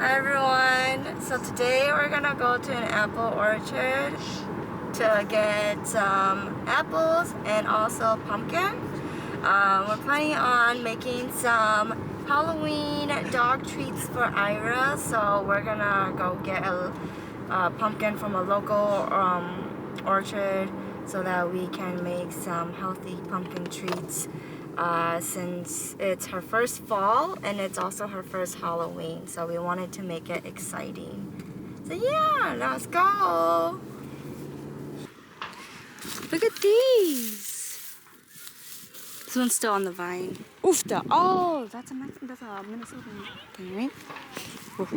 Hi everyone! So today we're gonna go to an apple orchard to get some apples and also pumpkin. We're planning on making some Halloween dog treats for Ira, so we're gonna go get a pumpkin from a local orchard so that we can make some healthy pumpkin treats. Since it's her first fall and it's also her first Halloween, so we wanted to make it exciting. So yeah, let's go. Look at these. This one's still on the vine. Oofta. Oh, that's a Minnesota thing, right? Oof.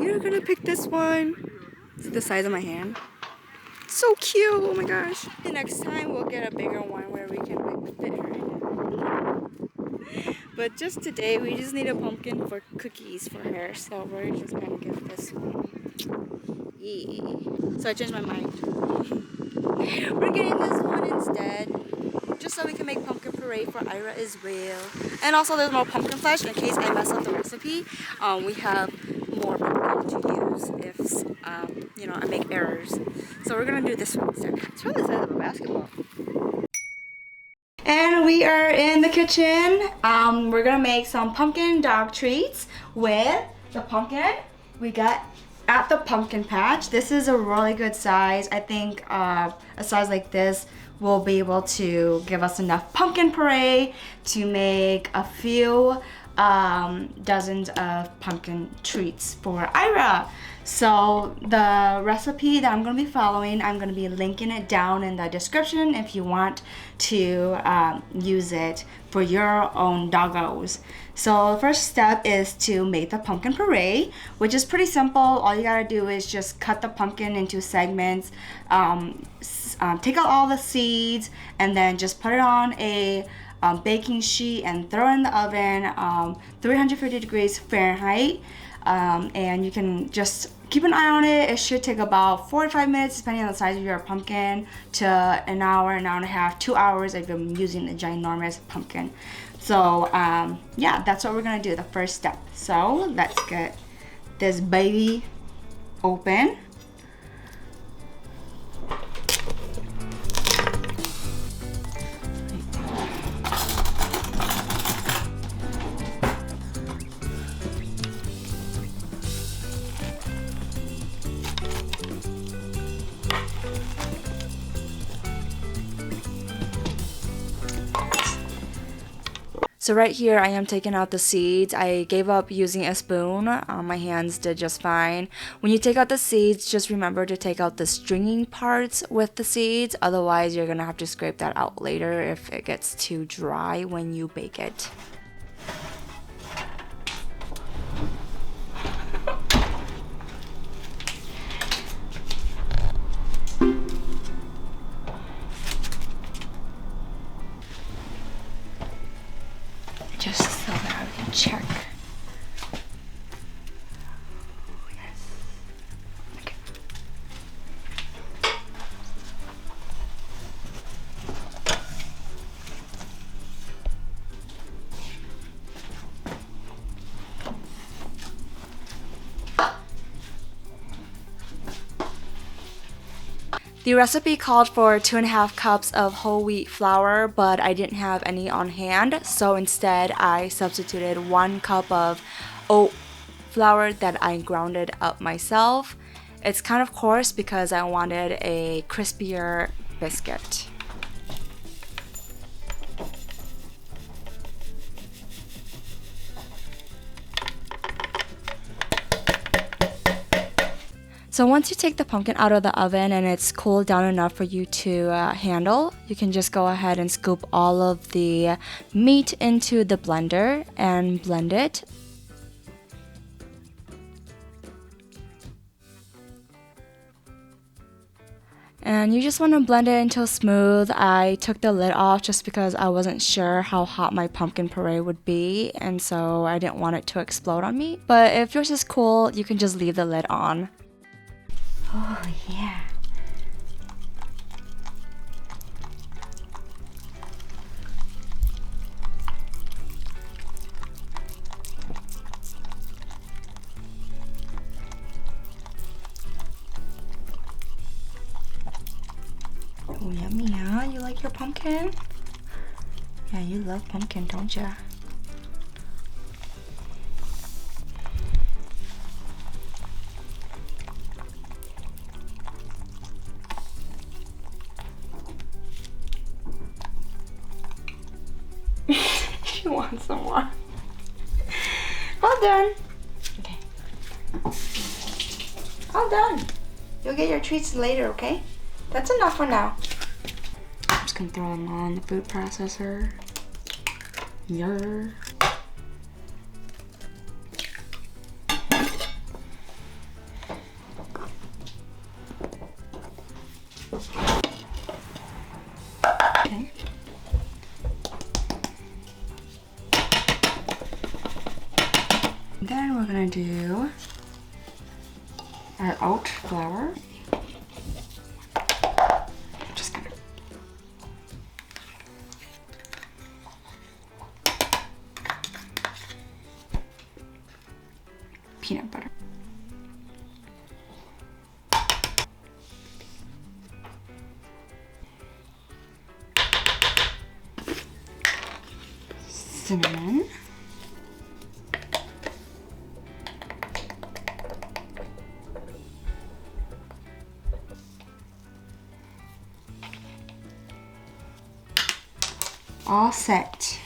You're gonna pick this one. It's the size of my hand. So cute, oh my gosh. The next time we'll get a bigger one where we can fit her in. But just today we just need a pumpkin for cookies for her, so we're just gonna get this one. Yeah. So I changed my mind. We're getting this one instead, just so we can make pumpkin puree for Ira as well. And also there's more pumpkin flesh in case I mess up the recipe. We have more pumpkin to use if I make errors. So we're gonna do this one instead. It's probably the size of a basketball. And we are in the kitchen. We're gonna make some pumpkin dog treats with the pumpkin we got at the pumpkin patch. This is a really good size. I think a size like this will be able to give us enough pumpkin puree to make a few dozens of pumpkin treats for Ira. So the recipe that I'm going to be following, I'm going to be linking it down in the description if you want to use it for your own doggos. So the first step is to make the pumpkin puree, which is pretty simple. All you gotta do is just cut the pumpkin into segments, take out all the seeds, and then just put it on a baking sheet and throw it in the oven, 350 degrees Fahrenheit. And you can just keep an eye on it. It should take about 45 minutes depending on the size of your pumpkin to an hour and a half, 2 hours if you're using a ginormous pumpkin. So yeah, that's what we're gonna do, the first step. So let's get this baby open. So right here I am taking out the seeds. I gave up using a spoon. My hands did just fine. When you take out the seeds, just remember to take out the stringy parts with the seeds. Otherwise, you're gonna have to scrape that out later if it gets too dry when you bake it. Just so that I can check. Oh, yes. Okay. The recipe called for 2.5 cups of whole wheat flour, but I didn't have any on hand, so instead I substituted 1 cup of oat flour that I grounded up myself. It's kind of coarse because I wanted a crispier biscuit. So once you take the pumpkin out of the oven and it's cooled down enough for you to handle, you can just go ahead and scoop all of the meat into the blender and blend it. And you just want to blend it until smooth. I took the lid off just because I wasn't sure how hot my pumpkin puree would be, and so I didn't want it to explode on me. But if yours is cool, you can just leave the lid on. Oh yeah. Ooh, yummy, huh? You like your pumpkin? Yeah, you love pumpkin, don't ya? She wants some more. All done. Okay. All done. You'll get your treats later, okay? That's enough for now. I'm just gonna throw them on the food processor. Yer. Okay. Then we're gonna do our oat flour. Just gonna peanut butter. Cinnamon. All set.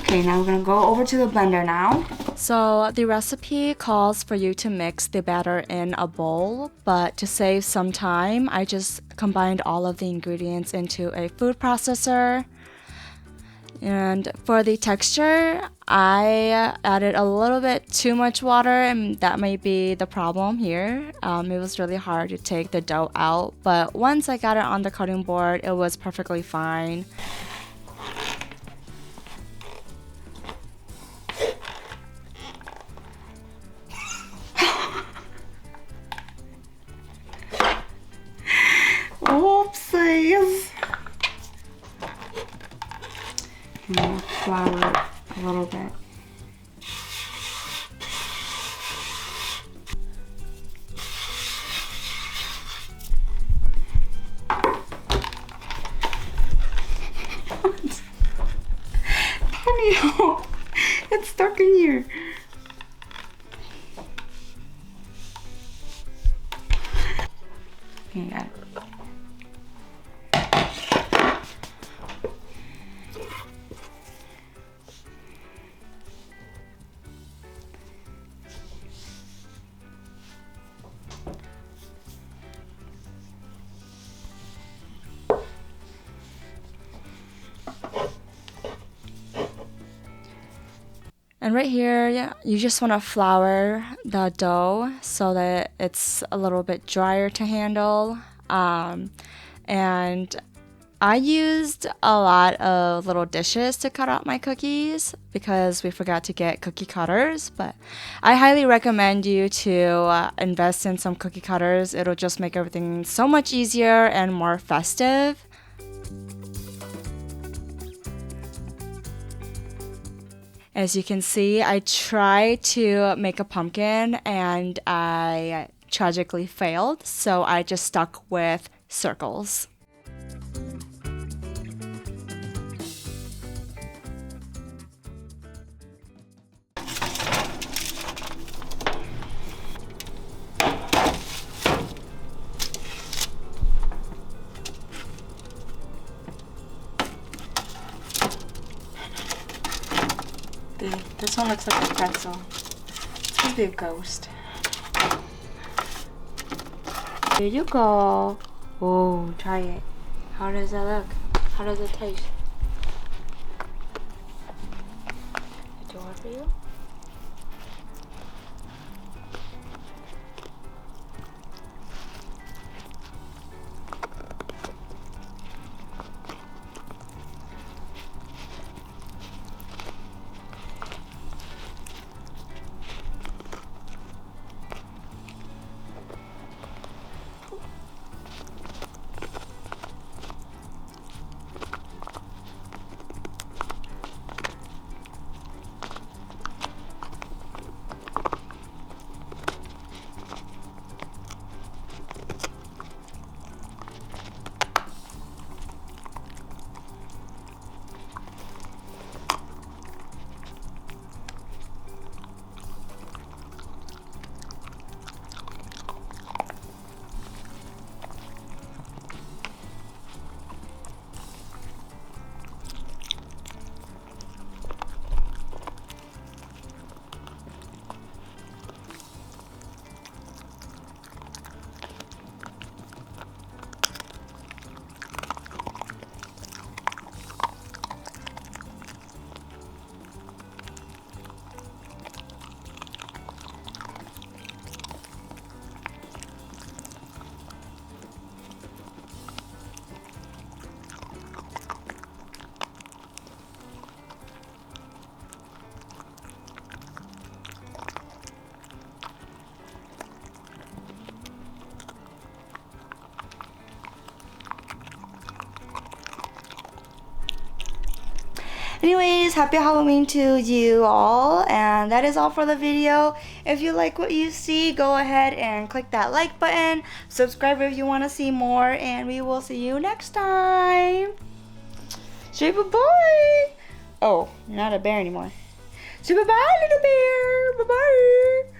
Okay, now we're gonna go over to the blender now. So the recipe calls for you to mix the batter in a bowl, but to save some time, I just combined all of the ingredients into a food processor. And for the texture, I added a little bit too much water, and that might be the problem here. It was really hard to take the dough out, but once I got it on the cutting board, it was perfectly fine. Oopsies! I'm gonna flour it a little bit. Daniel, it's stuck in here. Okay, got it. And right here, yeah, you just want to flour the dough so that it's a little bit drier to handle. And I used a lot of little dishes to cut out my cookies because we forgot to get cookie cutters. But I highly recommend you to invest in some cookie cutters. It'll just make everything so much easier and more festive. As you can see, I tried to make a pumpkin and I tragically failed, so I just stuck with circles. This one looks like a pretzel. It's gonna be a ghost. Here you go. Oh, try it. How does that look? How does it taste? Do it for you? Anyways, happy Halloween to you all, and that is all for the video. If you like what you see, go ahead and click that like button, subscribe if you want to see more, and we will see you next time. Say bye-bye. Oh, you're not a bear anymore. Say bye-bye, little bear. Bye-bye.